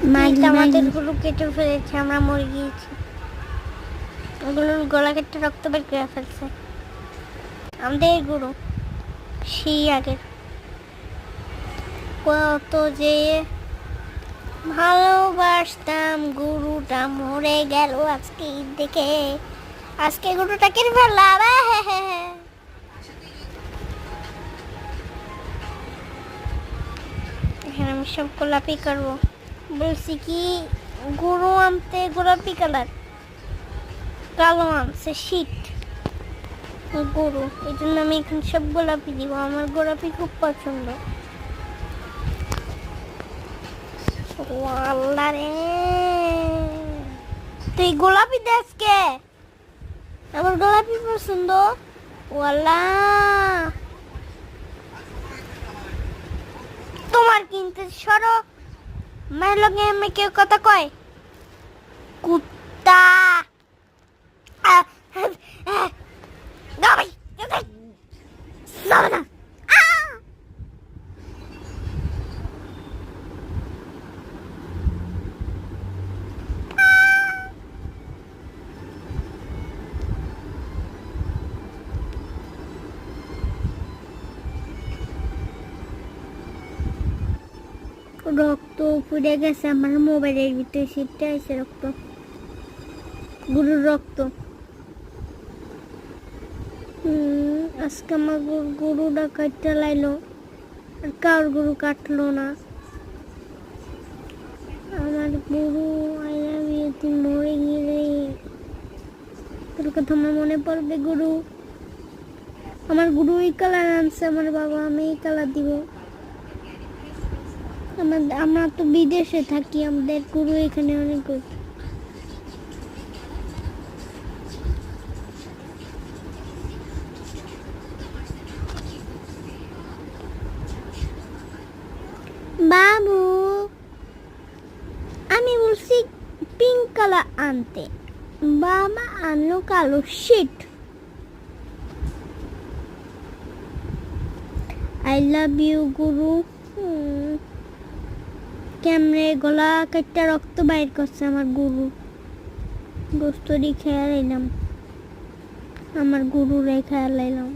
আমাদের গরু কেটে ফেলেছে, আমরা মরে গিয়েছি। ওগুলোর গলা কেটে রক্ত বের করে ফেলছে। আমাদের গরু সেই আগের কত যে ভালোবাসতাম, গরুটা মরে গেল আজকে দেখে। আজকে গরুটা কেটে ফেললাম। এখানে আমি সব গোলাপি করবো বলছি কি, গরু আনতে গোলাপি কালার, কালো আনছে শীত গরু, এই জন্য আমি এখানে সব গোলাপি দিব। আমার গোলাপি খুব পছন্দ। আল্লাহ রে, তুই গোলাপি দেশকে, আমার গোলাপি পছন্দ। ওয়াল্লা, তোমার কিন্তু সরো, মায়ের লগে আমি কেউ কথা কয় কুত্তা। না রক্ত পুড়ে গেছে আমার মোবাইলের ভিতরে, শীতটা আছে রক্ত, গরুর রক্ত। আজকে আমার গরুটা কাটতে লাইলো, আর কার গরু কাটলো না। আমার গরু তুই মরে গেলে তোর কথা আমার মনে পড়বে। গরু, আমার গরু এই কালার আনছে আমার বাবা, আমি এই কালার দিব। আমরা তো বিদেশে থাকি, আমাদের গরু এখানে অনেক। বাবু, আমি বলছি পিঙ্ক কালার আনতে, বাবা আনলো কালো শিট। আই লাভ ইউ গুরু। কেমনে গলা কাটটা রক্ত বাইর করছে আমার গরু, গোস্তরি খেয়াল এলাম, আমার গরুরে খেয়াল এলাম।